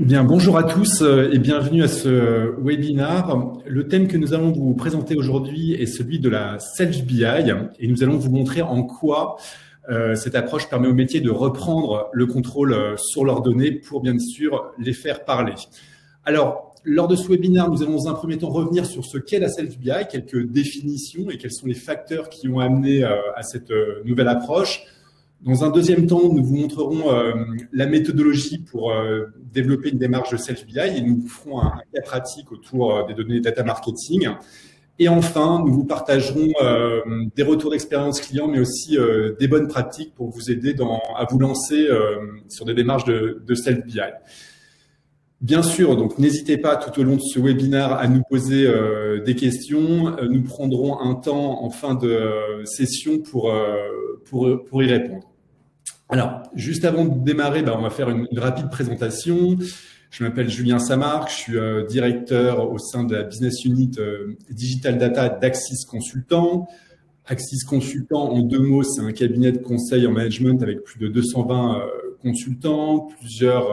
Eh bien, bonjour à tous et bienvenue à ce webinaire. Le thème que nous allons vous présenter aujourd'hui est celui de la Self-BI et nous allons vous montrer en quoi cette approche permet aux métiers de reprendre le contrôle sur leurs données pour bien sûr les faire parler. Alors, lors de ce webinaire, nous allons dans un premier temps revenir sur ce qu'est la Self-BI, quelques définitions et quels sont les facteurs qui ont amené à cette nouvelle approche. Dans un deuxième temps, nous vous montrerons la méthodologie pour développer une démarche de Self-BI et nous vous ferons un cas pratique autour des données data marketing. Et enfin, nous vous partagerons des retours d'expérience client, mais aussi des bonnes pratiques pour vous aider à vous lancer sur des démarches de Self-BI. Bien sûr, donc n'hésitez pas tout au long de ce webinaire à nous poser des questions. Nous prendrons un temps en fin de session pour y répondre. Alors, juste avant de démarrer, on va faire une rapide présentation. Je m'appelle Julien Samarc, je suis directeur au sein de la Business Unit Digital Data d'Axis Consultant. Axis Consultant, en deux mots, c'est un cabinet de conseil en management avec plus de 220 consultants, plusieurs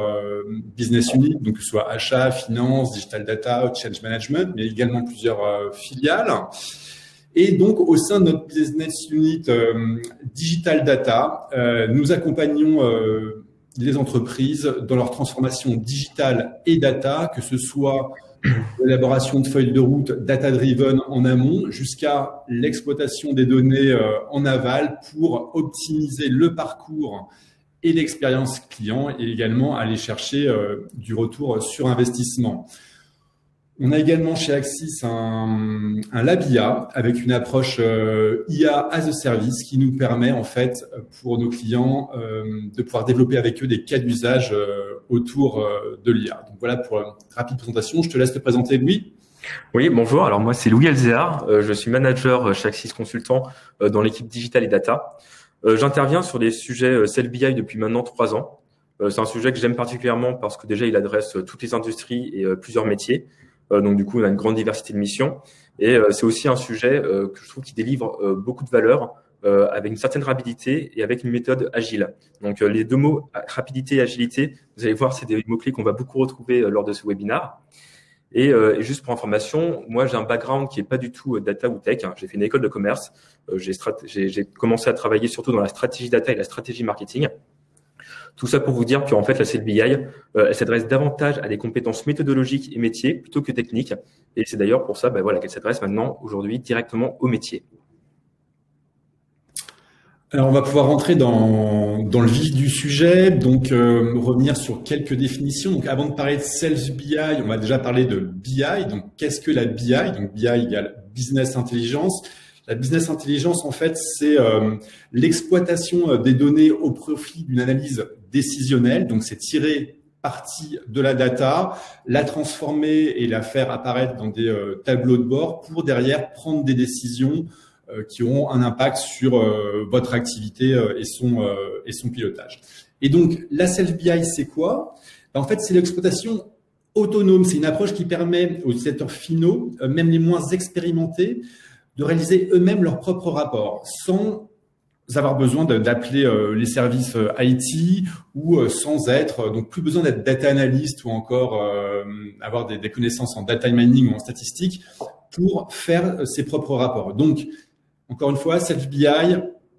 business units, donc que ce soit achat, finance, digital data, change management, mais également plusieurs filiales. Et donc, au sein de notre business unit Digital Data, nous accompagnons les entreprises dans leur transformation digitale et data, que ce soit l'élaboration de feuilles de route data-driven en amont jusqu'à l'exploitation des données en aval pour optimiser le parcours et l'expérience client et également aller chercher du retour sur investissement. On a également chez Axis un Lab IA avec une approche IA as a service qui nous permet en fait pour nos clients de pouvoir développer avec eux des cas d'usage autour de l'IA. Donc voilà pour une rapide présentation. Je te laisse te présenter, Louis. Oui, bonjour. Alors moi, c'est Louis Elzéar. Je suis manager chez Axis Consultant dans l'équipe Digital et Data. J'interviens sur des sujets Self-BI depuis maintenant 3 ans. C'est un sujet que j'aime particulièrement parce que déjà, il adresse toutes les industries et plusieurs métiers. Donc du coup, on a une grande diversité de missions. Et c'est aussi un sujet que je trouve qui délivre beaucoup de valeur avec une certaine rapidité et avec une méthode agile. Donc les deux mots, rapidité et agilité, vous allez voir, c'est des mots-clés qu'on va beaucoup retrouver lors de ce webinaire. Et juste pour information, moi j'ai un background qui est pas du tout data ou tech. J'ai fait une école de commerce. J'ai commencé à travailler surtout dans la stratégie data et la stratégie marketing. Tout ça pour vous dire qu'en fait la Self-BI, elle s'adresse davantage à des compétences méthodologiques et métiers plutôt que techniques. Et c'est d'ailleurs pour ça, qu'elle s'adresse maintenant aujourd'hui directement aux métiers. Alors, on va pouvoir rentrer dans le vif du sujet, donc revenir sur quelques définitions. Donc, avant de parler de Self-BI, on va déjà parler de BI. Donc, qu'est-ce que la BI? Donc, BI égale Business Intelligence. La Business Intelligence, en fait, c'est l'exploitation des données au profit d'une analyse décisionnelle. Donc, c'est tirer parti de la data, la transformer et la faire apparaître dans des tableaux de bord pour derrière prendre des décisions qui auront un impact sur votre activité et son pilotage. Et donc, la Self-BI, c'est quoi? En fait, c'est l'exploitation autonome. C'est une approche qui permet aux utilisateurs finaux, même les moins expérimentés, de réaliser eux-mêmes leurs propres rapports sans avoir besoin d'appeler les services IT ou sans être, donc plus besoin d'être data analyst ou encore avoir des connaissances en data mining ou en statistique pour faire ses propres rapports. Donc, encore une fois, Self-BI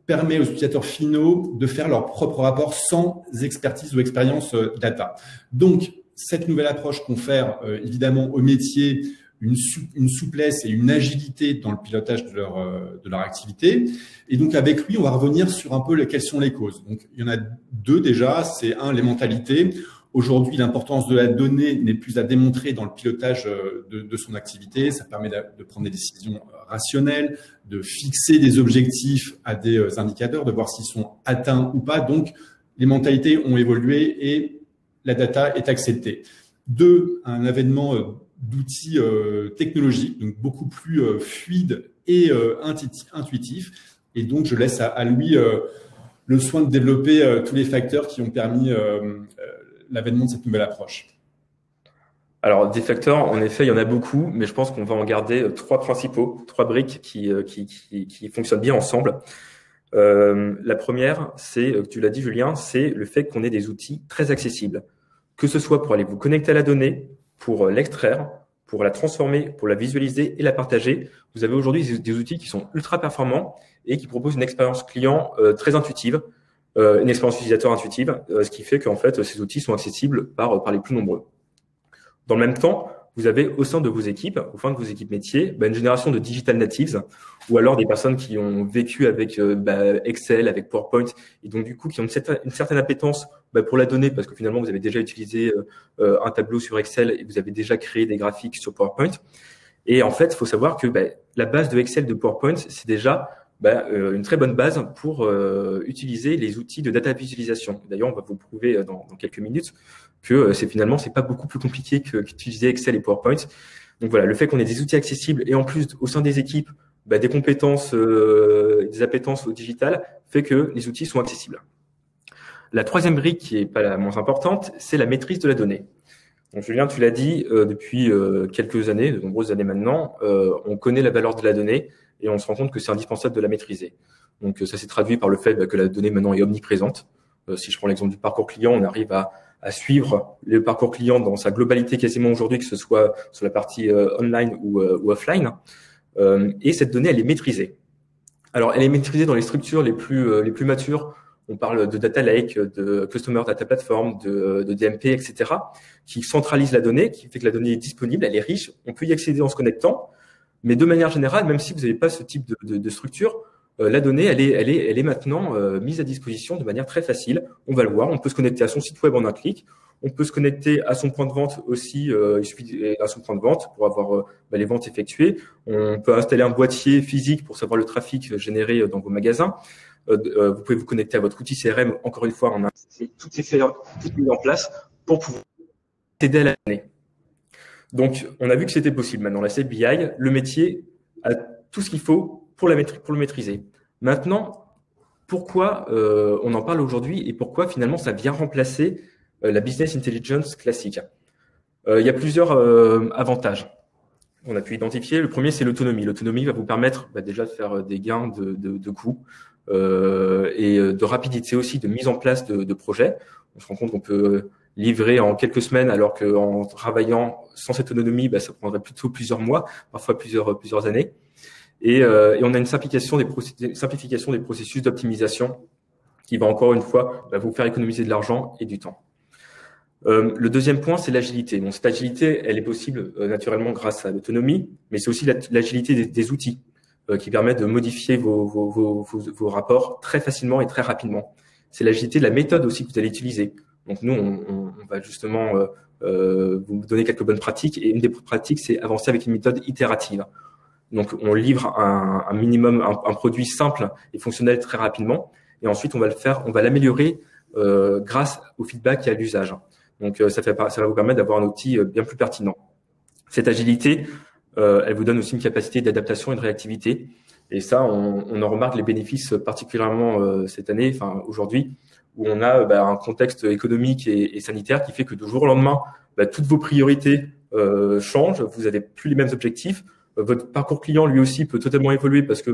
permet aux utilisateurs finaux de faire leurs propres rapports sans expertise ou expérience data. Donc, cette nouvelle approche confère évidemment aux métiers une souplesse et une agilité dans le pilotage de leur activité. Et donc, avec lui, on va revenir sur un peu quelles sont les causes. Donc, il y en a deux déjà. C'est les mentalités. Aujourd'hui, l'importance de la donnée n'est plus à démontrer dans le pilotage de son activité. Ça permet de prendre des décisions rationnelles, de fixer des objectifs à des indicateurs, de voir s'ils sont atteints ou pas. Donc, les mentalités ont évolué et la data est acceptée. Deux, un avènement d'outils technologiques, donc beaucoup plus fluide et intuitif. Et donc, je laisse à lui le soin de développer tous les facteurs qui ont permis l'avènement de cette nouvelle approche. Alors, des facteurs, en effet, il y en a beaucoup, mais je pense qu'on va en garder 3 principaux, 3 briques qui fonctionnent bien ensemble. La première, c'est, tu l'as dit Julien, c'est le fait qu'on ait des outils très accessibles. que ce soit pour aller vous connecter à la donnée, pour l'extraire, pour la transformer, pour la visualiser et la partager. Vous avez aujourd'hui des outils qui sont ultra performants et qui proposent une expérience client très intuitive, une expérience utilisateur intuitive, ce qui fait qu'en fait, ces outils sont accessibles par les plus nombreux. Dans le même temps, vous avez au sein de vos équipes, au sein de vos équipes métiers, une génération de digital natives ou alors des personnes qui ont vécu avec Excel, avec PowerPoint et donc du coup qui ont une certaine appétence pour la donnée parce que finalement vous avez déjà utilisé un tableau sur Excel et vous avez déjà créé des graphiques sur PowerPoint. Et en fait, il faut savoir que la base de Excel de PowerPoint, c'est déjà une très bonne base pour utiliser les outils de data visualisation. D'ailleurs, on va vous prouver dans quelques minutes que c'est pas beaucoup plus compliqué qu'utiliser Excel et PowerPoint. Donc voilà, le fait qu'on ait des outils accessibles et en plus au sein des équipes des compétences, des appétences au digital fait que les outils sont accessibles. La troisième brique qui est pas la moins importante, c'est la maîtrise de la donnée. Donc Julien, tu l'as dit, depuis quelques années, de nombreuses années maintenant, on connaît la valeur de la donnée et on se rend compte que c'est indispensable de la maîtriser. Donc ça s'est traduit par le fait que la donnée maintenant est omniprésente. Si je prends l'exemple du parcours client, on arrive à suivre le parcours client dans sa globalité quasiment aujourd'hui, que ce soit sur la partie online ou offline. Et cette donnée, elle est maîtrisée. Alors, elle est maîtrisée dans les structures les plus matures. On parle de data lake, de customer data platform, de DMP, etc., qui centralisent la donnée, qui fait que la donnée est disponible, elle est riche, on peut y accéder en se connectant. Mais de manière générale, même si vous n'avez pas ce type de structure, la donnée, elle est maintenant mise à disposition de manière très facile. On va le voir, on peut se connecter à son site web en un clic. On peut se connecter à son point de vente aussi, il suffit à son point de vente pour avoir les ventes effectuées. On peut installer un boîtier physique pour savoir le trafic généré dans vos magasins. Vous pouvez vous connecter à votre outil CRM. Encore une fois, on a toutes mis en place pour pouvoir aider à la donnée. Donc, on a vu que c'était possible. Maintenant, la CBI, le métier a tout ce qu'il faut pour le maîtriser. Maintenant, pourquoi on en parle aujourd'hui et pourquoi finalement ça vient remplacer la business intelligence classique. Il y a plusieurs avantages qu'on a pu identifier. Le premier, c'est l'autonomie. L'autonomie va vous permettre déjà de faire des gains de coûts et de rapidité aussi, de mise en place de projets. On se rend compte qu'on peut livrer en quelques semaines, alors qu'en travaillant sans cette autonomie, ça prendrait plutôt plusieurs mois, parfois plusieurs années. Et on a une simplification des processus d'optimisation qui va encore une fois vous faire économiser de l'argent et du temps. Le deuxième point, c'est l'agilité. Donc, cette agilité, elle est possible naturellement grâce à l'autonomie, mais c'est aussi l'agilité des outils qui permettent de modifier vos rapports très facilement et très rapidement. C'est l'agilité de la méthode aussi que vous allez utiliser. Donc, nous, on va justement vous donner quelques bonnes pratiques. Et une des pratiques, c'est avancer avec une méthode itérative. Donc, on livre un minimum, un produit simple et fonctionnel très rapidement. Et ensuite, on va l'améliorer grâce au feedback et à l'usage. Donc, ça va vous permettre d'avoir un outil bien plus pertinent. Cette agilité, elle vous donne aussi une capacité d'adaptation et de réactivité. Et ça, on en remarque les bénéfices particulièrement cette année, enfin aujourd'hui, où on a un contexte économique et sanitaire qui fait que du jour au lendemain, toutes vos priorités changent. Vous n'avez plus les mêmes objectifs. Votre parcours client, lui aussi, peut totalement évoluer parce que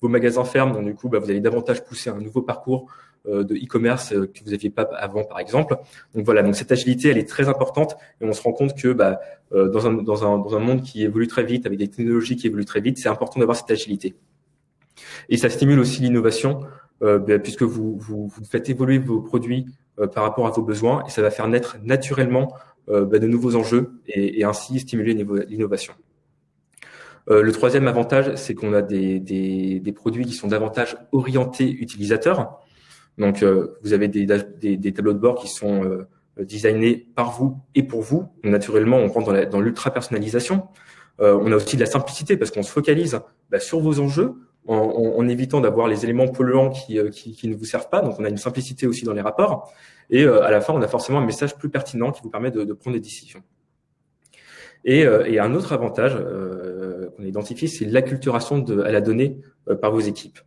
vos magasins ferment. Donc, du coup, vous allez davantage pousser un nouveau parcours de e-commerce que vous n'aviez pas avant, par exemple. Donc, voilà. Donc, cette agilité, elle est très importante et on se rend compte que dans un monde qui évolue très vite, avec des technologies qui évoluent très vite, c'est important d'avoir cette agilité. Et ça stimule aussi l'innovation puisque vous faites évoluer vos produits par rapport à vos besoins et ça va faire naître naturellement de nouveaux enjeux et ainsi stimuler l'innovation. Le troisième avantage, c'est qu'on a des produits qui sont davantage orientés utilisateurs. Donc, vous avez des tableaux de bord qui sont designés par vous et pour vous. Donc, naturellement, on rentre dans l'ultra-personnalisation. On a aussi de la simplicité parce qu'on se focalise sur vos enjeux en évitant d'avoir les éléments polluants qui ne vous servent pas. Donc, on a une simplicité aussi dans les rapports. Et à la fin, on a forcément un message plus pertinent qui vous permet de prendre des décisions. Et un autre avantage qu'on a identifié, c'est l'acculturation à la donnée par vos équipes.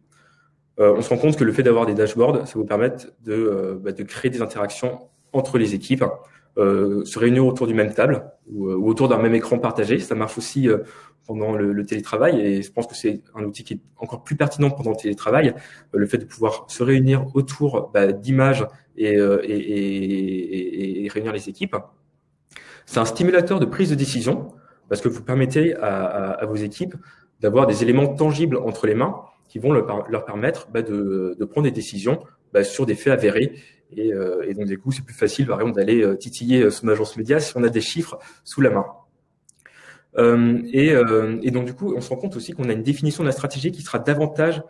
On se rend compte que le fait d'avoir des dashboards, ça vous permet de créer des interactions entre les équipes, se réunir autour d'une même table ou autour d'un même écran partagé. Ça marche aussi pendant le télétravail et je pense que c'est un outil qui est encore plus pertinent pendant le télétravail. Le fait de pouvoir se réunir autour d'images et réunir les équipes. C'est un stimulateur de prise de décision parce que vous permettez à vos équipes d'avoir des éléments tangibles entre les mains qui vont leur permettre de prendre des décisions sur des faits avérés. Et donc, du coup, c'est plus facile, par exemple, d'aller titiller son agence média si on a des chiffres sous la main. Et donc, du coup, on se rend compte aussi qu'on a une définition de la stratégie qui sera davantage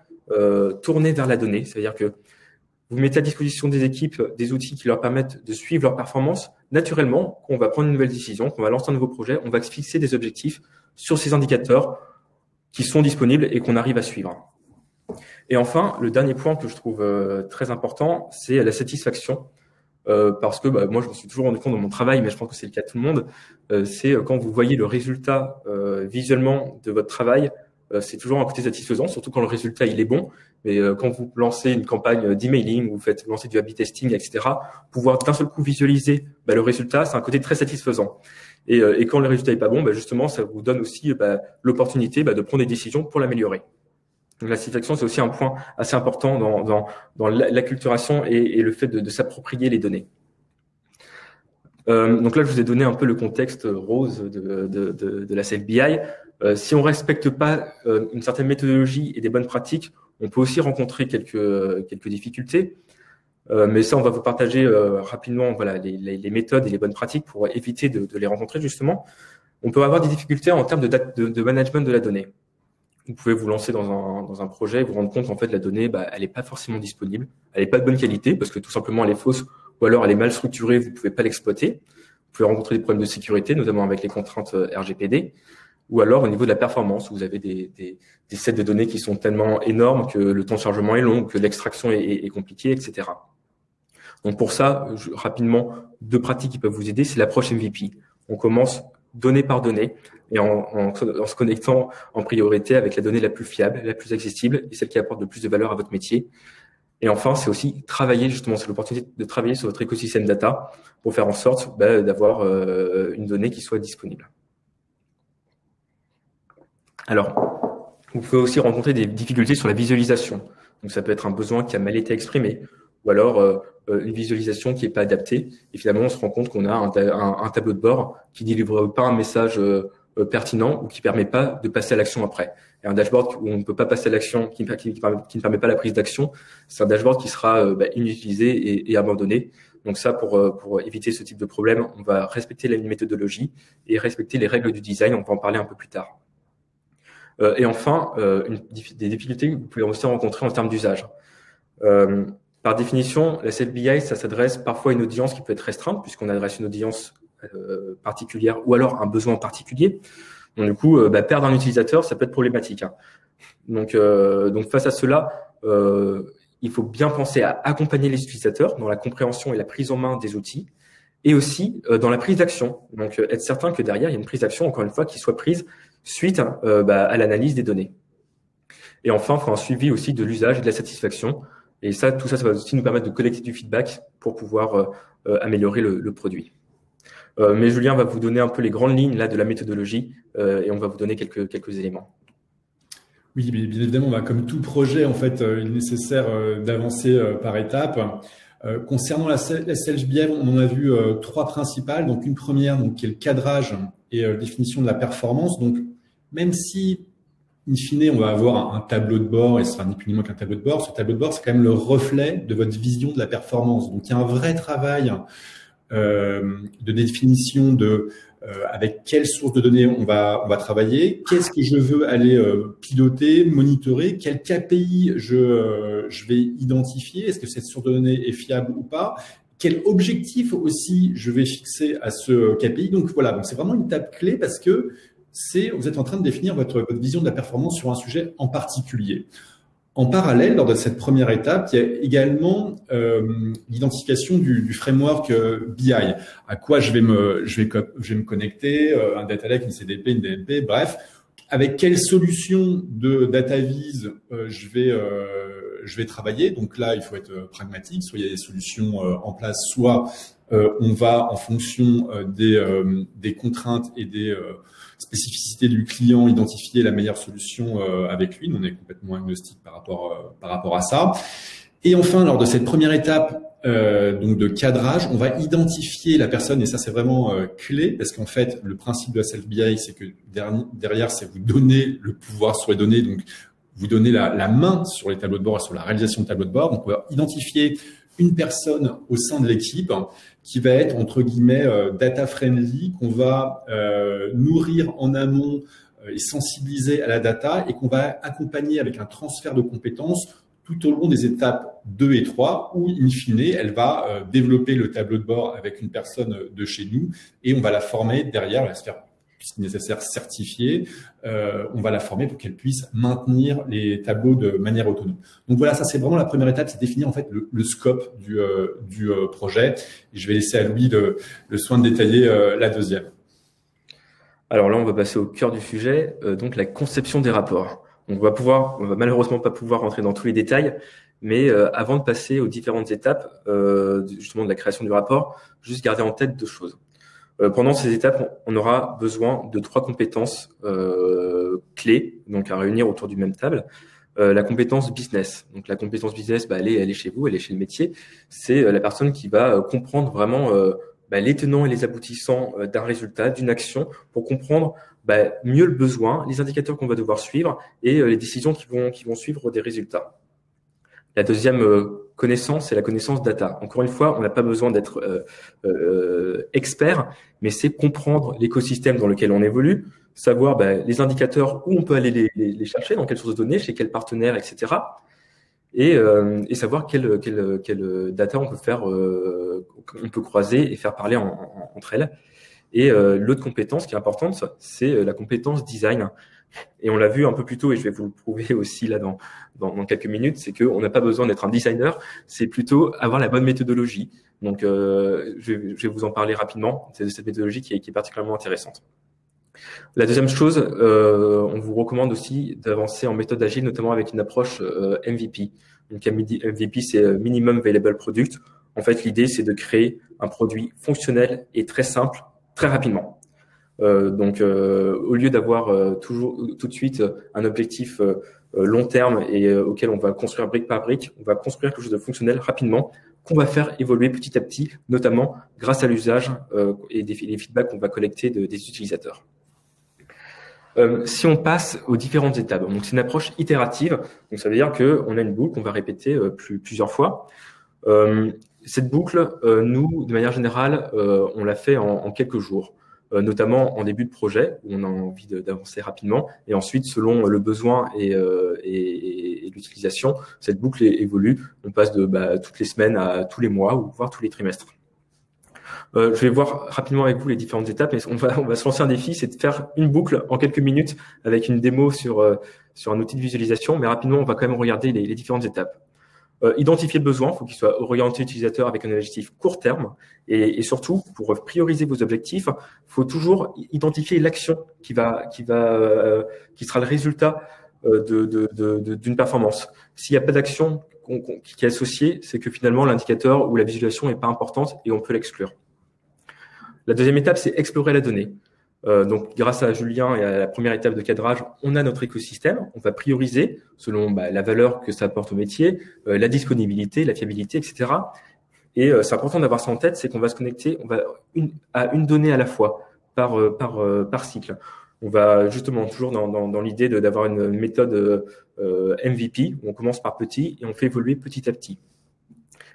tournée vers la donnée. C'est-à-dire que vous mettez à disposition des équipes des outils qui leur permettent de suivre leur performance. Naturellement, quand on va prendre une nouvelle décision, qu'on va lancer un nouveau projet, on va fixer des objectifs sur ces indicateurs qui sont disponibles et qu'on arrive à suivre. Et enfin, le dernier point que je trouve très important, c'est la satisfaction. Parce que moi, je me suis toujours rendu compte dans mon travail, mais je pense que c'est le cas de tout le monde, c'est quand vous voyez le résultat visuellement de votre travail, c'est toujours un côté satisfaisant, surtout quand le résultat il est bon. Mais quand vous lancez une campagne d'emailing, vous faites lancer du A/B testing, etc., pouvoir d'un seul coup visualiser le résultat, c'est un côté très satisfaisant. Et quand le résultat est pas bon, justement, ça vous donne aussi l'opportunité de prendre des décisions pour l'améliorer. Donc, la satisfaction, c'est aussi un point assez important dans l'acculturation et le fait de s'approprier les données. Donc là, je vous ai donné un peu le contexte rose de la self-BI. Si on respecte pas une certaine méthodologie et des bonnes pratiques, on peut aussi rencontrer quelques difficultés. Mais ça, on va vous partager rapidement les méthodes et les bonnes pratiques pour éviter de les rencontrer justement. On peut avoir des difficultés en termes de management de la donnée. Vous pouvez vous lancer dans un projet et vous rendre compte qu'en fait la donnée, elle n'est pas forcément disponible, elle n'est pas de bonne qualité parce que tout simplement elle est fausse ou alors elle est mal structurée, vous ne pouvez pas l'exploiter. Vous pouvez rencontrer des problèmes de sécurité, notamment avec les contraintes RGPD, ou alors au niveau de la performance, vous avez des sets de données qui sont tellement énormes que le temps de chargement est long, que l'extraction est compliquée, etc. Donc pour ça, rapidement, deux pratiques qui peuvent vous aider, c'est l'approche MVP. On commence donnée par donnée et en se connectant en priorité avec la donnée la plus fiable, la plus accessible et celle qui apporte le plus de valeur à votre métier. Et enfin, c'est aussi travailler justement sur l'opportunité de travailler sur votre écosystème data pour faire en sorte d'avoir une donnée qui soit disponible. Alors, vous pouvez aussi rencontrer des difficultés sur la visualisation. Donc, ça peut être un besoin qui a mal été exprimé ou alors une visualisation qui n'est pas adaptée. Et finalement, on se rend compte qu'on a un tableau de bord qui ne délivre pas un message pertinent ou qui ne permet pas de passer à l'action après. Et un dashboard où on ne peut pas passer à l'action, qui ne permet pas la prise d'action, c'est un dashboard qui sera inutilisé et abandonné. Donc ça, pour éviter ce type de problème, on va respecter la méthodologie et respecter les règles du design. On va en parler un peu plus tard. Et enfin, des difficultés que vous pouvez aussi rencontrer en termes d'usage. Par définition, la self-BI, ça s'adresse parfois à une audience qui peut être restreinte, puisqu'on adresse une audience particulière ou alors un besoin particulier. Donc, du coup, perdre un utilisateur, ça peut être problématique. Donc face à cela, il faut bien penser à accompagner les utilisateurs dans la compréhension et la prise en main des outils, et aussi dans la prise d'action. Donc, être certain que derrière, il y a une prise d'action, encore une fois, qui soit prise suite à l'analyse des données. Et enfin, il faut un suivi aussi de l'usage et de la satisfaction. Et ça, tout ça, ça va aussi nous permettre de collecter du feedback pour pouvoir améliorer le produit. Mais Julien va vous donner un peu les grandes lignes là de la méthodologie et on va vous donner quelques éléments. Oui, bien évidemment, comme tout projet, en fait, il est nécessaire d'avancer par étapes. Concernant la self-BI, on en a vu trois principales. Donc, une première, qui est le cadrage et définition de la performance. Donc, même si, in fine, on va avoir un tableau de bord, et ce sera ni plus ni moins qu'un tableau de bord, ce tableau de bord, c'est quand même le reflet de votre vision de la performance. Donc, il y a un vrai travail de définition de avec quelle source de données on va travailler, qu'est-ce que je veux aller piloter, monitorer, quel KPI je vais identifier, est-ce que cette source de données est fiable ou pas, quel objectif aussi je vais fixer à ce KPI. Donc voilà, donc c'est vraiment une étape clé parce que vous êtes en train de définir votre vision de la performance sur un sujet en particulier. En parallèle, lors de cette première étape, il y a également l'identification du framework BI. À quoi je vais me connecter, un data lake, une CDP, une DMP, bref. Avec quelle solution de data vise je vais travailler. Donc là, il faut être pragmatique. Soit il y a des solutions en place, soit on va en fonction des contraintes et des spécificité du client, identifier la meilleure solution avec lui. On est complètement agnostique par rapport à ça. Et enfin, lors de cette première étape, donc de cadrage. On va identifier la personne, et ça c'est vraiment clé, parce qu'en fait, le principe de la self-BI, c'est que derrière, c'est vous donner le pouvoir sur les données, donc vous donnez la main sur les tableaux de bord et sur la réalisation de tableaux de bord. Donc on va identifier une personne au sein de l'équipe qui va être entre guillemets data friendly, qu'on va nourrir en amont et sensibiliser à la data, et qu'on va accompagner avec un transfert de compétences tout au long des étapes 2 et 3, où, in fine, elle va développer le tableau de bord avec une personne de chez nous, et on va la former derrière, elle va se faire, si nécessaire, certifier. On va la former pour qu'elle puisse maintenir les tableaux de manière autonome. Donc voilà, ça c'est vraiment la première étape, c'est définir en fait le scope du projet. Et je vais laisser à Louis le soin de détailler la deuxième. Alors là, on va passer au cœur du sujet, donc la conception des rapports. On va malheureusement pas pouvoir rentrer dans tous les détails, mais avant de passer aux différentes étapes justement de la création du rapport, juste garder en tête 2 choses. Pendant ces étapes, on aura besoin de 3 compétences clés, donc à réunir autour d'une même table. La compétence business. Donc la compétence business, elle est chez vous, elle est chez le métier. C'est la personne qui va comprendre vraiment les tenants et les aboutissants d'un résultat, d'une action, pour comprendre mieux le besoin, les indicateurs qu'on va devoir suivre et les décisions qui vont suivre des résultats. La deuxième connaissance, c'est la connaissance data. Encore une fois, on n'a pas besoin d'être expert, mais c'est comprendre l'écosystème dans lequel on évolue, savoir les indicateurs, où on peut aller les chercher, dans quelle source de données, chez quel partenaire, etc. Et savoir quelle data on peut faire, on peut croiser et faire parler entre elles. Et l'autre compétence qui est importante, c'est la compétence design. Et on l'a vu un peu plus tôt, et je vais vous le prouver aussi là dans quelques minutes, c'est qu'on n'a pas besoin d'être un designer, c'est plutôt avoir la bonne méthodologie. Donc, je vais vous en parler rapidement. C'est cette méthodologie qui est particulièrement intéressante. La deuxième chose, on vous recommande aussi d'avancer en méthode agile, notamment avec une approche MVP. Donc, MVP, c'est Minimum Viable Product. En fait, l'idée, c'est de créer un produit fonctionnel et très simple, très rapidement. Donc, au lieu d'avoir tout de suite un objectif long terme et auquel on va construire brique par brique, on va construire quelque chose de fonctionnel rapidement, qu'on va faire évoluer petit à petit, notamment grâce à l'usage et les feedbacks qu'on va collecter des utilisateurs. Si on passe aux différentes étapes, donc c'est une approche itérative, donc ça veut dire qu'on a une boucle qu'on va répéter plusieurs fois. Cette boucle, nous, de manière générale, on l'a fait en quelques jours, notamment en début de projet, où on a envie d'avancer rapidement, et ensuite, selon le besoin et l'utilisation, cette boucle évolue. On passe de toutes les semaines à tous les mois, ou voire tous les trimestres. Je vais voir rapidement avec vous les différentes étapes, et on va se lancer un défi, c'est de faire une boucle en quelques minutes avec une démo sur un outil de visualisation, mais rapidement, on va quand même regarder les différentes étapes. Identifier le besoin, il faut qu'il soit orienté utilisateur avec un objectif court terme, et surtout, pour prioriser vos objectifs, il faut toujours identifier l'action qui sera le résultat d'une performance. S'il n'y a pas d'action qui est associée, c'est que finalement l'indicateur ou la visualisation n'est pas importante et on peut l'exclure. La deuxième étape, c'est explorer la donnée. Donc, grâce à Julien et à la première étape de cadrage, on a notre écosystème. On va prioriser selon la valeur que ça apporte au métier, la disponibilité, la fiabilité, etc. Et c'est important d'avoir ça en tête, c'est qu'on va se connecter à une donnée à la fois par cycle. On va justement toujours dans l'idée d'avoir une méthode MVP où on commence par petit et on fait évoluer petit à petit.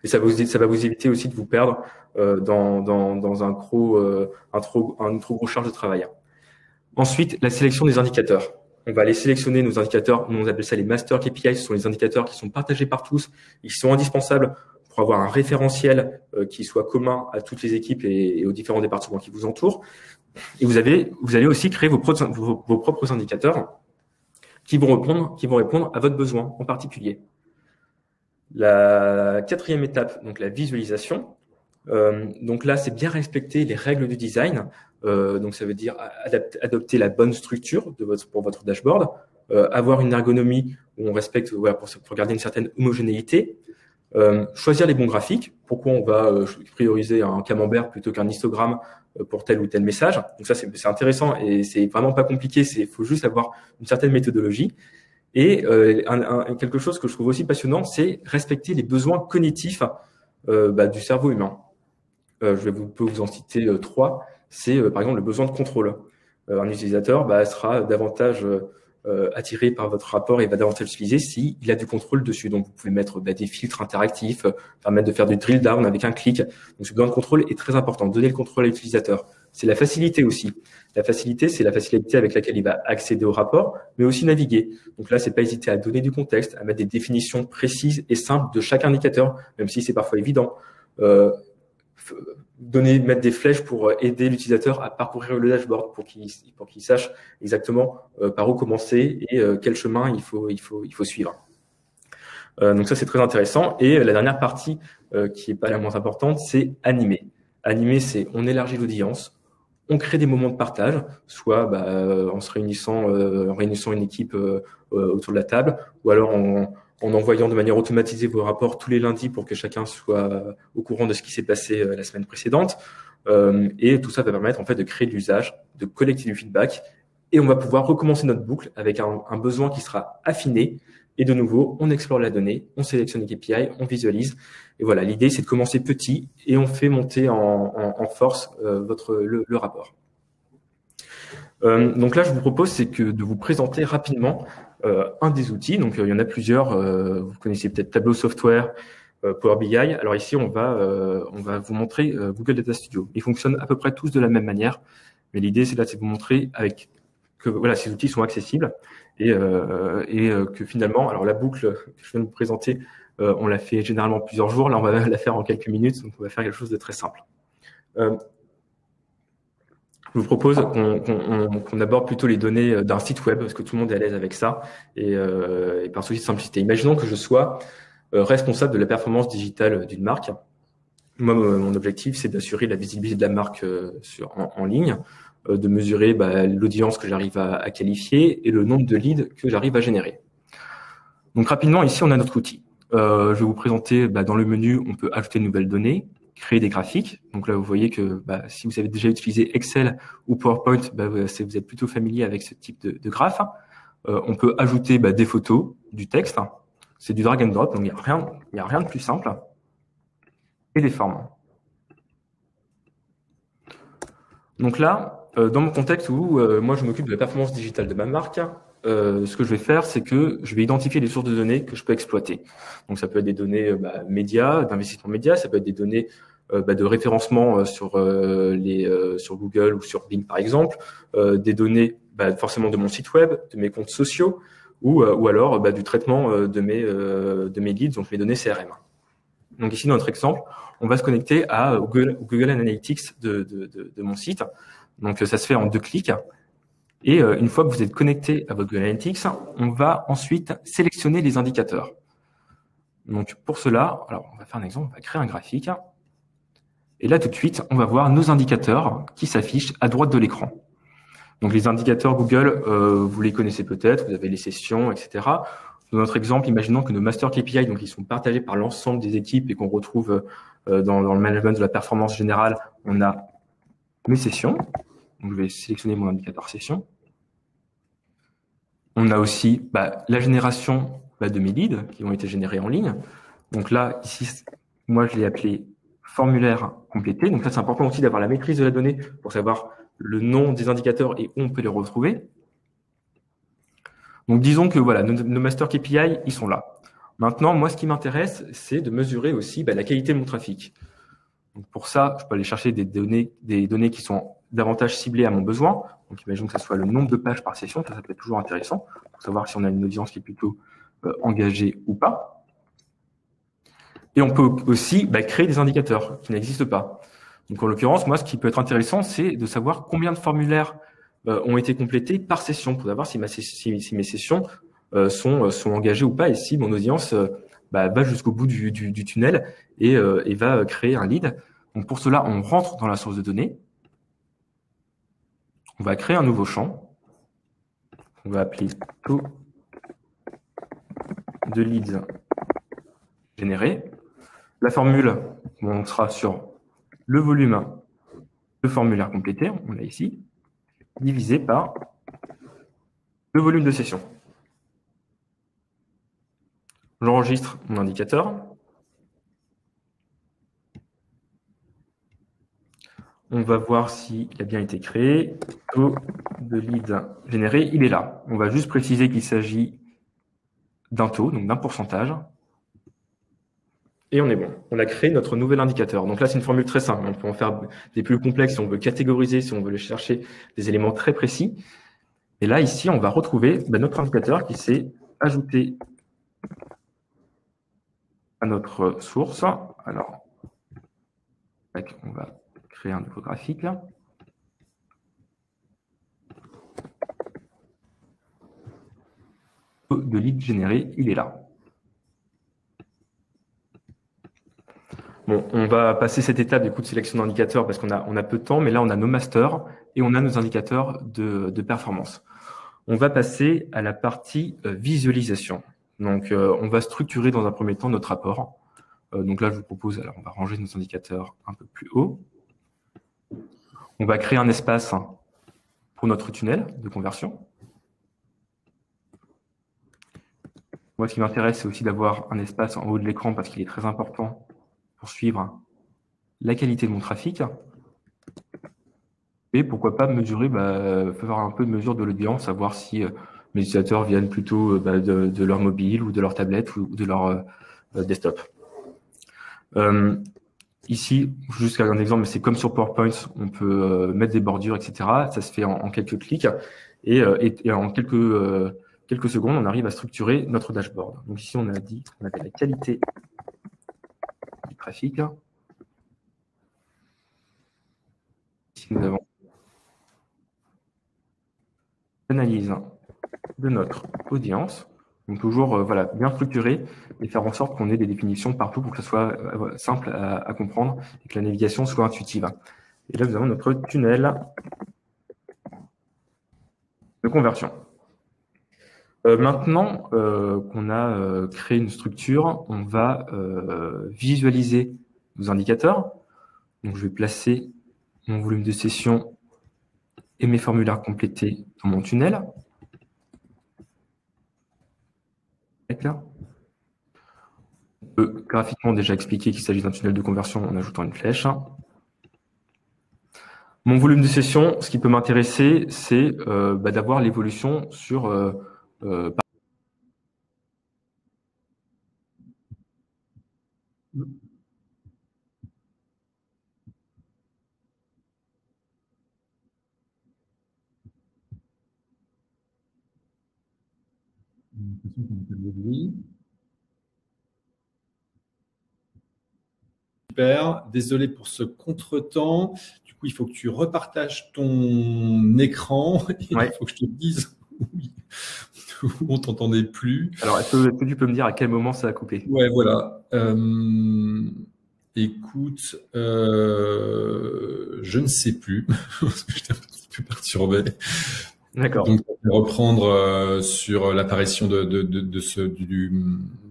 Et ça va vous éviter aussi de vous perdre dans une trop grosse charge de travail. Ensuite, la sélection des indicateurs. On va aller sélectionner nos indicateurs. Nous, on appelle ça les master KPI. Ce sont les indicateurs qui sont partagés par tous et qui sont indispensables pour avoir un référentiel qui soit commun à toutes les équipes et aux différents départements qui vous entourent. Et vous allez aussi créer vos propres indicateurs qui vont répondre à votre besoin en particulier. La quatrième étape, donc la visualisation. Donc là, c'est bien respecter les règles du design. Donc ça veut dire adopter la bonne structure pour votre dashboard, avoir une ergonomie où on respecte pour garder une certaine homogénéité, choisir les bons graphiques. Pourquoi on va prioriser un camembert plutôt qu'un histogramme pour tel ou tel message. Donc ça, c'est intéressant et c'est vraiment pas compliqué. Faut juste avoir une certaine méthodologie. Et quelque chose que je trouve aussi passionnant, c'est respecter les besoins cognitifs du cerveau humain. Peux vous en citer 3. C'est par exemple le besoin de contrôle. Un utilisateur sera davantage attiré par votre rapport et va davantage l'utiliser s'il a du contrôle dessus. Donc vous pouvez mettre des filtres interactifs, permettre de faire du drill down avec un clic. Donc ce besoin de contrôle est très important. Donner le contrôle à l'utilisateur. C'est la facilité aussi. La facilité, c'est la facilité avec laquelle il va accéder au rapport, mais aussi naviguer. Donc là, c'est pas hésiter à donner du contexte, à mettre des définitions précises et simples de chaque indicateur, même si c'est parfois évident. Mettre des flèches pour aider l'utilisateur à parcourir le dashboard pour qu'il sache exactement par où commencer et quel chemin il faut suivre. Donc ça, c'est très intéressant. Et la dernière partie qui est pas la moins importante, c'est animer. Animer, c'est on élargit l'audience, on crée des moments de partage, soit en se réunissant une équipe autour de la table, ou alors en envoyant de manière automatisée vos rapports tous les lundis pour que chacun soit au courant de ce qui s'est passé la semaine précédente. Et tout ça va permettre en fait de créer de l'usage, de collecter du feedback, et on va pouvoir recommencer notre boucle avec un besoin qui sera affiné. Et de nouveau, on explore la donnée, on sélectionne les KPI, on visualise. Et voilà, l'idée c'est de commencer petit et on fait monter en force le rapport. Donc là, je vous propose de vous présenter rapidement un des outils. Donc il y en a plusieurs. Vous connaissez peut-être Tableau Software, Power BI. Alors ici, on va vous montrer Google Data Studio. Ils fonctionnent à peu près tous de la même manière, mais l'idée c'est de vous montrer que voilà, ces outils sont accessibles et que finalement, alors la boucle que je viens de vous présenter, on l'a fait généralement plusieurs jours. Là, on va la faire en quelques minutes, donc on va faire quelque chose de très simple. Je vous propose qu'on aborde plutôt les données d'un site web, parce que tout le monde est à l'aise avec ça, et par souci de simplicité. Imaginons que je sois responsable de la performance digitale d'une marque. Moi, mon objectif, c'est d'assurer la visibilité de la marque en ligne, de mesurer l'audience que j'arrive à qualifier et le nombre de leads que j'arrive à générer. Donc rapidement, ici, on a notre outil. Je vais vous présenter, dans le menu, on peut ajouter de nouvelles données, créer des graphiques. Donc là, vous voyez que si vous avez déjà utilisé Excel ou PowerPoint, vous êtes plutôt familier avec ce type de graphe. On peut ajouter des photos, du texte. C'est du drag and drop, donc il n'y a rien de plus simple. Et des formes. Donc là, dans mon contexte où moi je m'occupe de la performance digitale de ma marque, ce que je vais faire, c'est que je vais identifier les sources de données que je peux exploiter. Donc ça peut être des données médias, d'investissement média, ça peut être des données de référencement sur Google ou sur Bing par exemple, des données forcément de mon site web, de mes comptes sociaux, ou alors du traitement de mes leads, donc mes données CRM. Donc ici, dans notre exemple, on va se connecter à Google Analytics de mon site. Donc ça se fait en 2 clics. Et une fois que vous êtes connecté à votre Google Analytics, on va ensuite sélectionner les indicateurs. Donc pour cela, alors on va faire un exemple, on va créer un graphique. Et là tout de suite, on va voir nos indicateurs qui s'affichent à droite de l'écran. Donc les indicateurs Google, vous les connaissez peut-être, vous avez les sessions, etc. Dans notre exemple, imaginons que nos master KPI, donc ils sont partagés par l'ensemble des équipes et qu'on retrouve dans le management de la performance générale, on a mes sessions. Donc je vais sélectionner mon indicateur session. On a aussi la génération de mes leads qui ont été générés en ligne. Donc là, ici, moi je l'ai appelé formulaire complété. Donc là, c'est important aussi d'avoir la maîtrise de la donnée pour savoir le nom des indicateurs et où on peut les retrouver. Donc disons que voilà, nos master KPI, ils sont là. Maintenant, moi, ce qui m'intéresse, c'est de mesurer aussi la qualité de mon trafic. Donc pour ça, je peux aller chercher des données qui sont davantage ciblées à mon besoin. Donc imaginons que ce soit le nombre de pages par session, ça peut être toujours intéressant pour savoir si on a une audience qui est plutôt engagée ou pas. Et on peut aussi créer des indicateurs qui n'existent pas. Donc en l'occurrence, moi, ce qui peut être intéressant, c'est de savoir combien de formulaires ont été complétés par session pour savoir si mes sessions sont engagées ou pas et si mon audience va jusqu'au bout du tunnel et va créer un lead. Donc pour cela, on rentre dans la source de données. On va créer un nouveau champ. On va appeler taux de leads générés. La formule, on sera sur le volume de formulaire complété, on l'a ici, divisé par le volume de session. J'enregistre mon indicateur. on va voir s'il a bien été créé. Taux de lead généré, il est là. On va juste préciser qu'il s'agit d'un taux, donc d'un pourcentage. Et on est bon. On a créé notre nouvel indicateur. Donc là, c'est une formule très simple. On peut en faire des plus complexes si on veut catégoriser, si on veut aller chercher des éléments très précis. Et là, ici, on va retrouver notre indicateur qui s'est ajouté à notre source. Alors, on va créer un nouveau graphique là. De lead généré, il est là. Bon, on va passer cette étape du coup de sélection d'indicateurs parce qu'on a peu de temps, mais là on a nos masters et on a nos indicateurs de performance. On va passer à la partie visualisation. Donc on va structurer dans un premier temps notre rapport. Donc là je vous propose, alors on va ranger nos indicateurs un peu plus haut. On va créer un espace pour notre tunnel de conversion. Moi ce qui m'intéresse c'est aussi d'avoir un espace en haut de l'écran parce qu'il est très important pour suivre la qualité de mon trafic. Et pourquoi pas mesurer, faire un peu de mesure de l'audience, savoir si mes utilisateurs viennent plutôt de leur mobile ou de leur tablette ou de leur desktop. Ici, jusqu'à un exemple, mais c'est comme sur PowerPoint, on peut mettre des bordures, etc. Ça se fait en quelques clics et en quelques secondes, on arrive à structurer notre dashboard. Donc ici, on a dit qu'on avait la qualité du trafic. Ici, nous avons l'analyse de notre audience. Donc toujours bien structurer et faire en sorte qu'on ait des définitions partout pour que ce soit simple à comprendre et que la navigation soit intuitive. Et là, nous avons notre tunnel de conversion. Maintenant qu'on a créé une structure, on va visualiser nos indicateurs. Donc, je vais placer mon volume de session et mes formulaires complétés dans mon tunnel. Là. On peut graphiquement déjà expliquer qu'il s'agit d'un tunnel de conversion en ajoutant une flèche. Mon volume de session, ce qui peut m'intéresser, c'est d'avoir l'évolution sur Super, désolé pour ce contretemps. Du coup, il faut que tu repartages ton écran. Et Ouais. il faut que je te dise oui, on t'entendait plus. Alors, est-ce que tu peux me dire à quel moment ça a coupé? Ouais, voilà. Écoute, je ne sais plus parce que j'étais un petit peu perturbé. D'accord. Donc, on va reprendre sur l'apparition de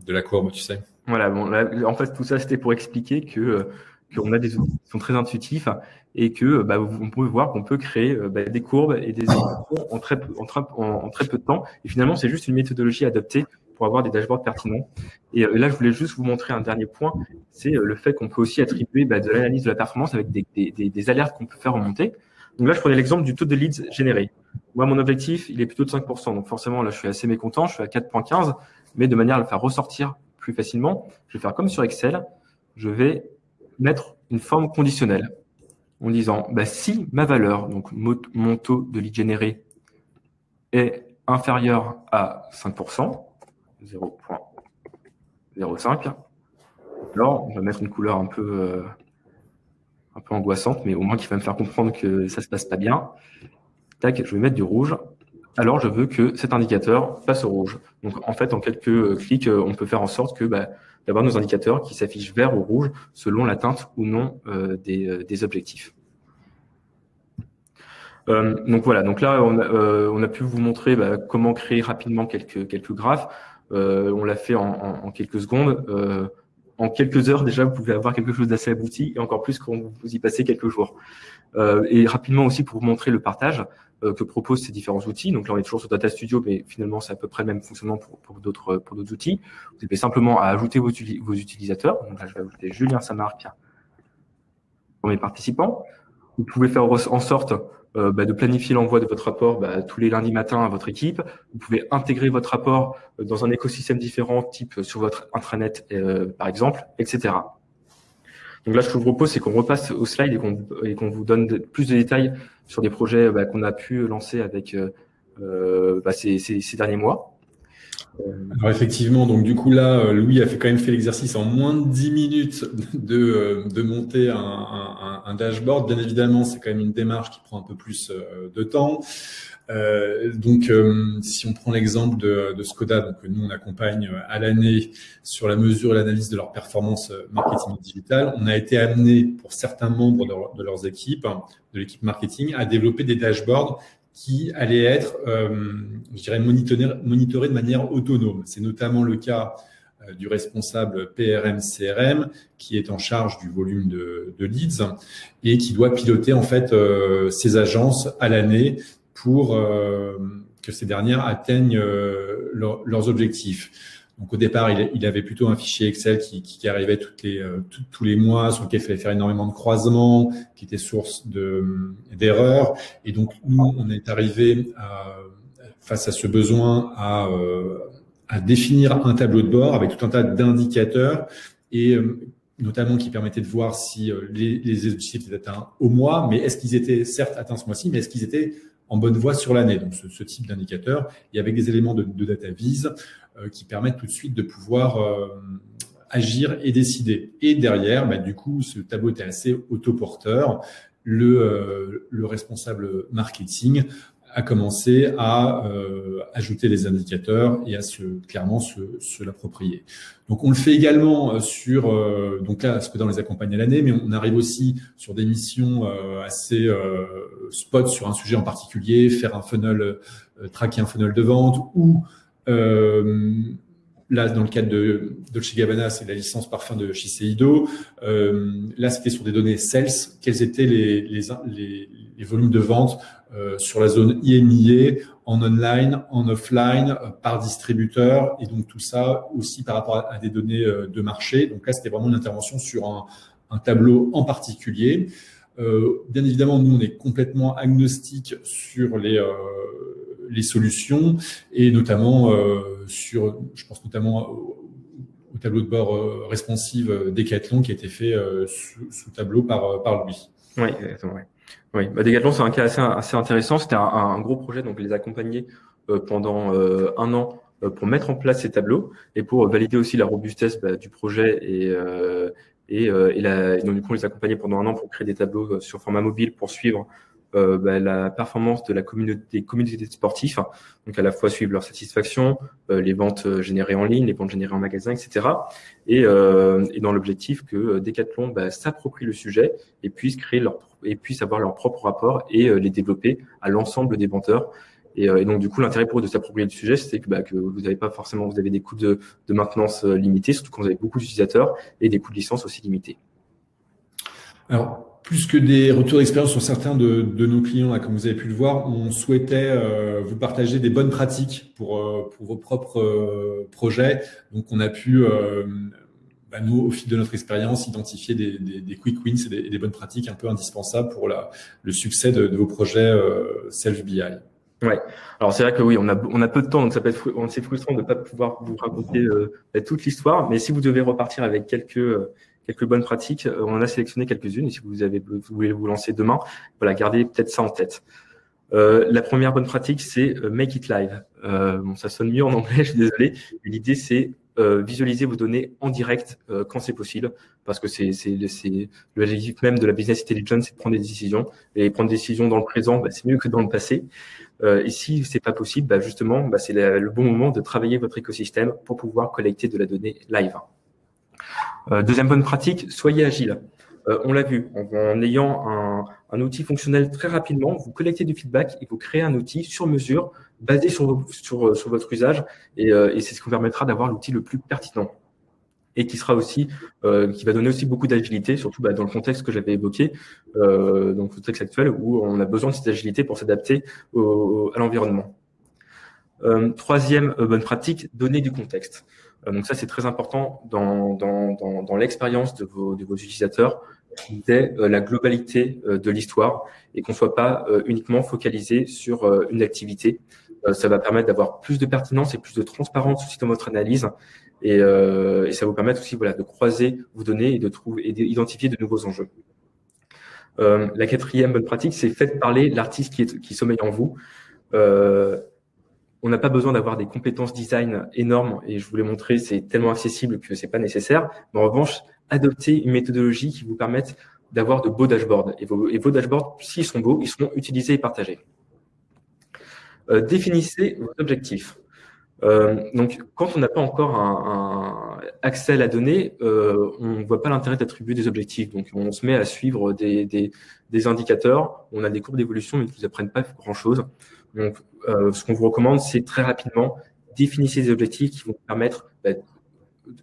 la courbe, tu sais. Voilà, bon, là, en fait, tout ça, c'était pour expliquer qu'on a des outils qui sont très intuitifs et que on peut voir qu'on peut créer des courbes et des équations en très peu de temps. Et finalement, c'est juste une méthodologie adaptée pour avoir des dashboards pertinents. Et là, je voulais juste vous montrer un dernier point, c'est le fait qu'on peut aussi attribuer de l'analyse de la performance avec des alertes qu'on peut faire remonter. Donc là, je prenais l'exemple du taux de leads généré. Moi, mon objectif, il est plutôt de 5%. Donc forcément, là, je suis assez mécontent, je suis à 4,15, mais de manière à le faire ressortir plus facilement, je vais faire comme sur Excel, je vais mettre une forme conditionnelle en disant si ma valeur, donc mon taux de lead généré est inférieur à 5%, 0,05, alors on va mettre une couleur un peu angoissante, mais au moins qui va me faire comprendre que ça se passe pas bien. Tac, je vais mettre du rouge. Alors, je veux que cet indicateur passe au rouge. Donc, en fait, en quelques clics, on peut faire en sorte que d'avoir nos indicateurs qui s'affichent vert ou rouge selon la teinte ou non des objectifs. Donc voilà. Donc là, on a pu vous montrer comment créer rapidement quelques graphes. On l'a fait en quelques secondes. En quelques heures, déjà, vous pouvez avoir quelque chose d'assez abouti et encore plus quand vous y passez quelques jours. Et rapidement aussi pour vous montrer le partage que proposent ces différents outils. Donc là, on est toujours sur Data Studio, mais finalement, c'est à peu près le même fonctionnement pour d'autres outils. Vous avez simplement à ajouter vos utilisateurs. Donc là, je vais ajouter Julien Samarc pour mes participants. Vous pouvez faire en sorte de planifier l'envoi de votre rapport tous les lundis matins à votre équipe. Vous pouvez intégrer votre rapport dans un écosystème différent, type sur votre intranet, par exemple, etc. Donc là, ce que je vous propose, c'est qu'on repasse au slide et qu'on vous donne plus de détails sur des projets qu'on a pu lancer avec ces derniers mois. Alors effectivement, donc du coup là, Louis a quand même fait l'exercice en moins de 10 minutes de monter un dashboard. Bien évidemment, c'est quand même une démarche qui prend un peu plus de temps. Si on prend l'exemple de Skoda, donc nous on accompagne à l'année sur la mesure et l'analyse de leur performance marketing digital, on a été amené pour certains membres de leurs équipes, de l'équipe marketing, à développer des dashboards qui allaient être, je dirais, monitorés de manière autonome. C'est notamment le cas du responsable PRM-CRM qui est en charge du volume de leads et qui doit piloter en fait ces agences à l'année pour que ces dernières atteignent leurs objectifs. Donc au départ, il avait plutôt un fichier Excel qui arrivait tous les mois, sur lequel il fallait faire énormément de croisements, qui était source d'erreurs. Et donc nous, on est arrivé face à ce besoin à définir un tableau de bord avec tout un tas d'indicateurs et notamment qui permettait de voir si les objectifs étaient atteints au mois, mais est-ce qu'ils étaient certes atteints ce mois-ci, mais est-ce qu'ils étaient en bonne voie sur l'année. Donc, ce type d'indicateur, et avec des éléments de data vise qui permettent tout de suite de pouvoir agir et décider. Et derrière, du coup, ce tableau était assez autoporteur. Le responsable marketing a commencé à ajouter les indicateurs et à clairement se l'approprier. Donc, on le fait également sur, donc là, Skoda, on les accompagne à l'année, mais on arrive aussi sur des missions assez spot sur un sujet en particulier, faire un funnel, traquer un funnel de vente ou là, dans le cadre de Dolce & Gabbana, c'est la licence parfum de Shiseido. Là, c'était sur des données sales. Quels étaient les volumes de vente sur la zone IMIA, en online, en offline, par distributeur, et donc tout ça aussi par rapport à des données de marché. Donc là, c'était vraiment une intervention sur un tableau en particulier. Bien évidemment, nous, on est complètement agnostique sur les solutions et notamment je pense notamment au tableau de bord responsive Decathlon qui a été fait sous tableau par Louis. Oui, exactement. Oui. Decathlon, c'est un cas assez intéressant. C'était un gros projet, donc les accompagner pendant un an pour mettre en place ces tableaux et pour valider aussi la robustesse du projet et donc du coup, on les accompagnait pendant un an pour créer des tableaux sur format mobile pour suivre la performance de des communautés de sportifs, donc à la fois suivre leur satisfaction, les ventes générées en ligne, les ventes générées en magasin, etc. Et dans l'objectif que Decathlon s'approprie le sujet et puisse avoir leur propre rapport et les développer à l'ensemble des vendeurs. Et donc du coup, l'intérêt pour eux de s'approprier le sujet, c'est que vous n'avez pas forcément, vous avez des coûts de maintenance limités, surtout quand vous avez beaucoup d'utilisateurs, et des coûts de licence aussi limités. Alors, plus que des retours d'expérience sur certains de nos clients, là, comme vous avez pu le voir, on souhaitait vous partager des bonnes pratiques pour vos propres projets. Donc, on a pu, nous, au fil de notre expérience, identifier des quick wins et des bonnes pratiques un peu indispensables pour le succès de vos projets self-BI. Ouais. Alors c'est vrai que oui, on a peu de temps, donc ça peut être c'est frustrant de ne pas pouvoir vous raconter toute l'histoire. Mais si vous devez repartir avec quelques bonnes pratiques, on en a sélectionné quelques-unes. Et si vous voulez vous lancer demain, voilà, gardez peut-être ça en tête. La première bonne pratique, c'est make it live. Ça sonne mieux en anglais, je suis désolé. L'idée, c'est visualiser vos données en direct quand c'est possible, parce que c'est l'objectif même de la business intelligence, c'est de prendre des décisions. Et prendre des décisions dans le présent, c'est mieux que dans le passé. Et si c'est pas possible, justement, c'est le bon moment de travailler votre écosystème pour pouvoir collecter de la donnée live. Deuxième bonne pratique, soyez agile. On l'a vu, en ayant un outil fonctionnel très rapidement, vous collectez du feedback et vous créez un outil sur mesure basé sur votre usage et c'est ce qui vous permettra d'avoir l'outil le plus pertinent et qui sera aussi qui va donner aussi beaucoup d'agilité, surtout dans le contexte que j'avais évoqué, dans le contexte actuel où on a besoin de cette agilité pour s'adapter à l'environnement. Troisième bonne pratique, donner du contexte. Donc ça, c'est très important dans l'expérience de vos utilisateurs, qu'ils aient la globalité de l'histoire et qu'on soit pas uniquement focalisé sur une activité. Ça va permettre d'avoir plus de pertinence et plus de transparence aussi dans votre analyse. Et ça vous permettre aussi de croiser vos données et de trouver et d'identifier de nouveaux enjeux. La quatrième bonne pratique, c'est faites parler l'artiste qui sommeille en vous. On n'a pas besoin d'avoir des compétences design énormes et je vous l'ai montré, c'est tellement accessible que c'est pas nécessaire. Mais en revanche, adoptez une méthodologie qui vous permette d'avoir de beaux dashboards. Et vos dashboards, s'ils sont beaux, ils seront utilisés et partagés. Définissez vos objectifs. Donc, quand on n'a pas encore un accès à la donnée, on ne voit pas l'intérêt d'attribuer des objectifs. Donc, on se met à suivre des indicateurs. On a des courbes d'évolution, mais qui ne vous apprennent pas grand-chose. Donc, ce qu'on vous recommande, c'est très rapidement définissez des objectifs qui vont vous permettre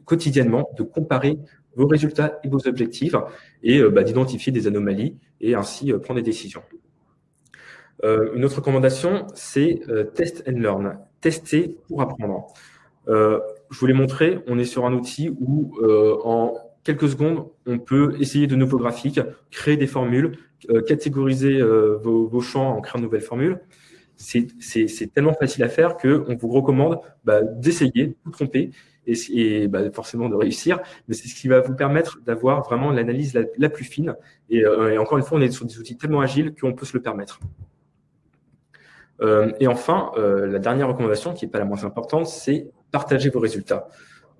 quotidiennement de comparer vos résultats et vos objectifs et d'identifier des anomalies et ainsi prendre des décisions. Une autre recommandation, c'est test and learn. Tester pour apprendre. Je vous l'ai montré, on est sur un outil où en quelques secondes, on peut essayer de nouveaux graphiques, créer des formules, catégoriser vos champs en créant de nouvelles formules. C'est tellement facile à faire qu'on vous recommande d'essayer, de vous tromper et forcément de réussir. Mais c'est ce qui va vous permettre d'avoir vraiment l'analyse la plus fine. Et encore une fois, on est sur des outils tellement agiles qu'on peut se le permettre. Et enfin, la dernière recommandation, qui n'est pas la moins importante, c'est partager vos résultats.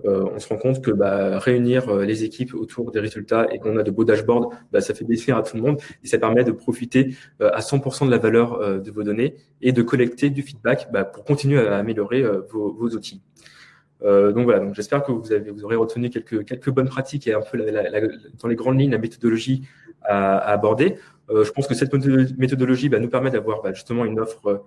On se rend compte que réunir les équipes autour des résultats et qu'on a de beaux dashboards, ça fait plaisir à tout le monde et ça permet de profiter à 100% de la valeur de vos données et de collecter du feedback pour continuer à améliorer vos outils. Donc voilà, donc j'espère que vous aurez retenu quelques bonnes pratiques et un peu dans les grandes lignes la méthodologie à aborder. Je pense que cette méthodologie nous permet d'avoir justement une offre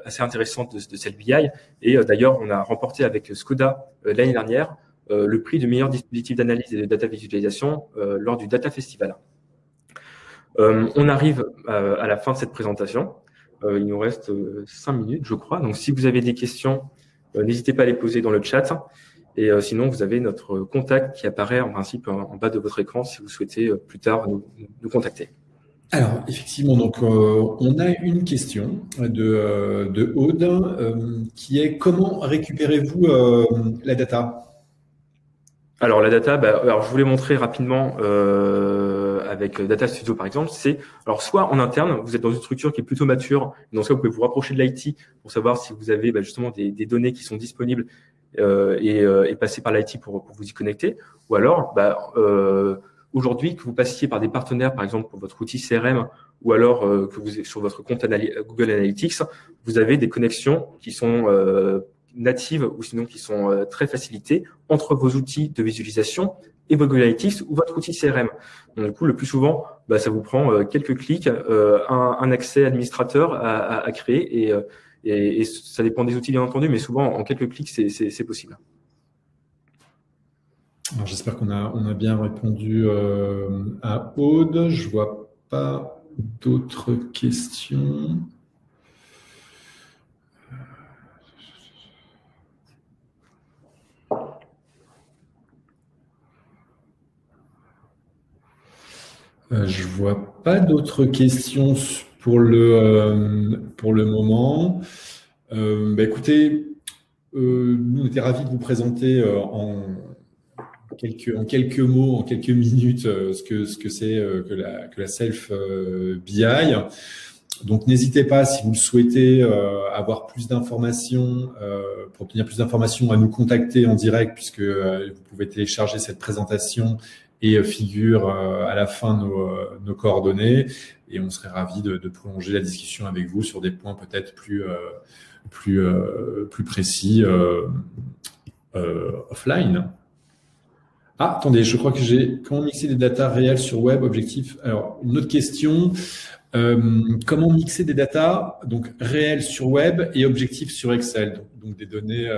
assez intéressante de cette BI. Et d'ailleurs, on a remporté avec Skoda l'année dernière le prix du meilleur dispositif d'analyse et de data visualisation lors du Data Festival. On arrive à la fin de cette présentation. Il nous reste 5 minutes, je crois. Donc, si vous avez des questions, n'hésitez pas à les poser dans le chat. Et sinon, vous avez notre contact qui apparaît en principe en bas de votre écran si vous souhaitez plus tard nous contacter. Alors, effectivement, donc on a une question de Aude qui est: comment récupérez-vous la data? Alors, la data, alors je vous l'ai montré rapidement avec Data Studio, par exemple. Alors, soit en interne, vous êtes dans une structure qui est plutôt mature. Dans ce cas, vous pouvez vous rapprocher de l'IT pour savoir si vous avez justement des données qui sont disponibles et passer par l'IT pour vous y connecter. Ou alors, aujourd'hui, que vous passiez par des partenaires, par exemple pour votre outil CRM, ou alors que vous êtes sur votre compte Google Analytics, vous avez des connexions qui sont natives ou sinon qui sont très facilitées entre vos outils de visualisation et vos Google Analytics ou votre outil CRM. Donc, du coup, le plus souvent, ça vous prend quelques clics, un accès administrateur à créer et ça dépend des outils bien entendu, mais souvent en quelques clics, c'est possible. J'espère qu'on a bien répondu à Aude. Je ne vois pas d'autres questions. Je ne vois pas d'autres questions pour le moment. Écoutez, nous, on était ravis de vous présenter en quelques mots, en quelques minutes, ce que c'est que la Self BI. Donc, n'hésitez pas, si vous le souhaitez, avoir plus d'informations, pour obtenir plus d'informations, à nous contacter en direct, puisque vous pouvez télécharger cette présentation et figure à la fin nos coordonnées. Et on serait ravis de prolonger la discussion avec vous sur des points peut-être plus précis offline. Ah, attendez, je crois que comment mixer des datas réelles sur web, objectif. Alors, une autre question. Comment mixer des datas donc réelles sur web et objectifs sur Excel, donc des données.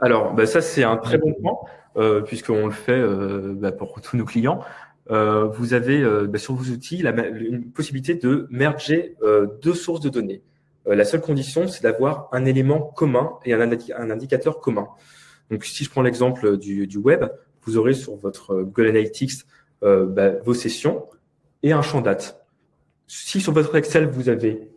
Alors, ça c'est un très bon point puisqu'on le fait pour tous nos clients. Vous avez sur vos outils une possibilité de merger deux sources de données. La seule condition, c'est d'avoir un élément commun et un indicateur commun. Donc, si je prends l'exemple du web, vous aurez sur votre Google Analytics vos sessions et un champ date. Si sur votre Excel, vous avez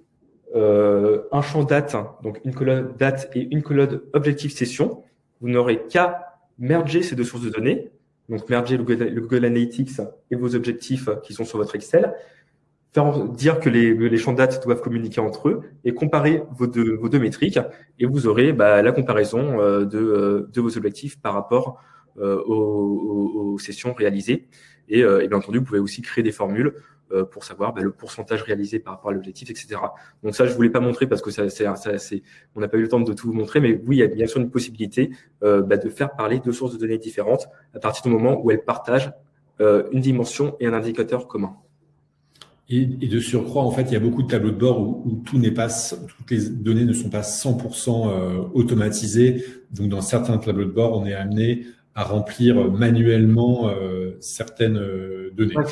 un champ date, donc une colonne date et une colonne objectif session, vous n'aurez qu'à merger ces deux sources de données, donc merger le Google Analytics et vos objectifs qui sont sur votre Excel, dire que les champs date doivent communiquer entre eux et comparer vos deux métriques, et vous aurez la comparaison de vos objectifs par rapport aux sessions réalisées. Et bien entendu, vous pouvez aussi créer des formules pour savoir le pourcentage réalisé par rapport à l'objectif, etc. Donc ça, je voulais pas montrer parce que on n'a pas eu le temps de tout vous montrer, mais oui, il y a bien sûr une possibilité de faire parler deux sources de données différentes à partir du moment où elles partagent une dimension et un indicateur commun. Et de surcroît, en fait, il y a beaucoup de tableaux de bord où toutes les données ne sont pas 100% automatisées. Donc, dans certains tableaux de bord, on est amené à remplir manuellement certaines données. Ouais.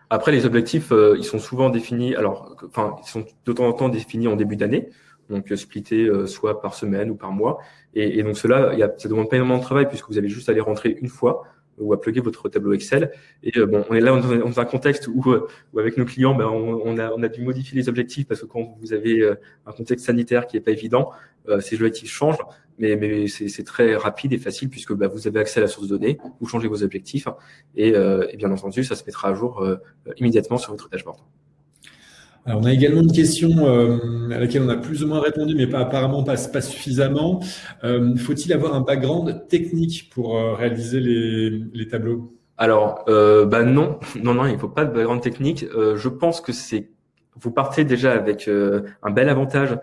Après, les objectifs, ils sont souvent définis, ils sont de temps en temps définis en début d'année, donc splittés soit par semaine ou par mois. Et donc cela, ça demande pas énormément de travail puisque vous avez juste à les rentrer une fois ou à plugger votre tableau Excel. Et on est là dans un contexte où avec nos clients, on a dû modifier les objectifs parce que quand vous avez un contexte sanitaire qui est pas évident, ces objectifs changent. Mais c'est très rapide et facile puisque vous avez accès à la source de données, vous changez vos objectifs et bien entendu, ça se mettra à jour immédiatement sur votre dashboard. Alors, on a également une question à laquelle on a plus ou moins répondu, mais apparemment pas suffisamment. Faut-il avoir un background technique pour réaliser les tableaux? Alors, non, il faut pas de background technique. Je pense que vous partez déjà avec un bel avantage.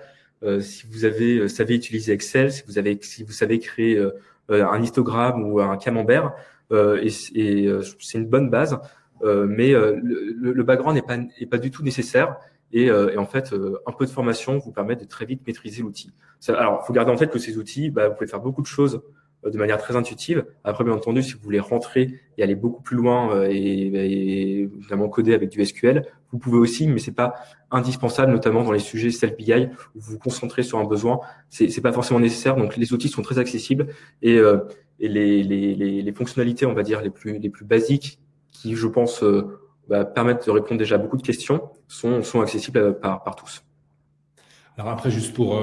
Si vous savez utiliser Excel, si vous savez créer un histogramme ou un camembert, c'est une bonne base. Mais le background n'est pas du tout nécessaire. Et en fait, un peu de formation vous permet de très vite maîtriser l'outil. Alors, il faut garder en tête que ces outils, vous pouvez faire beaucoup de choses de manière très intuitive. Après, bien entendu, si vous voulez rentrer et aller beaucoup plus loin et notamment coder avec du SQL, vous pouvez aussi, mais c'est pas indispensable, notamment dans les sujets self-BI où vous vous concentrez sur un besoin. C'est pas forcément nécessaire. Donc, les outils sont très accessibles et les fonctionnalités, on va dire, les plus basiques qui, je pense, permettent de répondre déjà à beaucoup de questions sont accessibles par tous. Alors après, juste pour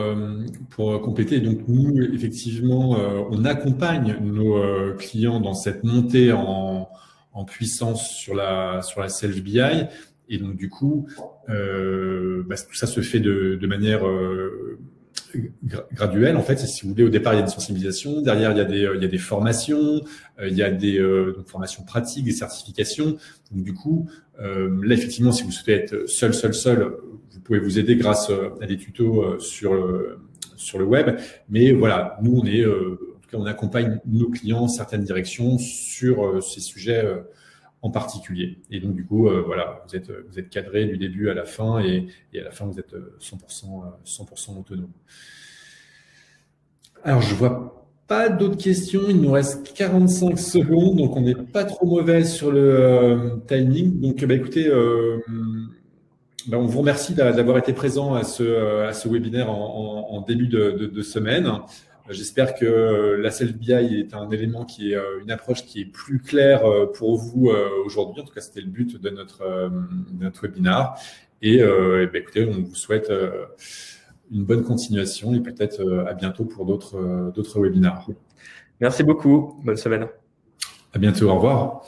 compléter, donc nous, effectivement, on accompagne nos clients dans cette montée en puissance sur la Self BI. Et donc, du coup, tout ça se fait de manière graduelle. En fait, si vous voulez, au départ, il y a une sensibilisation. Derrière, il y a des formations. Il y a des formations pratiques, des certifications. Donc, du coup, là, effectivement, si vous souhaitez être seul, vous pouvez vous aider grâce à des tutos sur le web. Mais voilà, nous, en tout cas, on accompagne nos clients certaines directions sur ces sujets en particulier. Et donc, du coup, voilà, vous êtes cadré du début à la fin et à la fin, vous êtes 100% autonome. Alors, je vois pas d'autres questions. Il nous reste 45 secondes, donc on n'est pas trop mauvais sur le timing. Donc, écoutez, on vous remercie d'avoir été présent à ce webinaire en début de semaine. J'espère que la Self BI est un élément qui est une approche qui est plus claire pour vous aujourd'hui. En tout cas, c'était le but de notre webinaire. Et écoutez, on vous souhaite une bonne continuation et peut-être à bientôt pour d'autres webinaires. Merci beaucoup. Bonne semaine. À bientôt. Au revoir.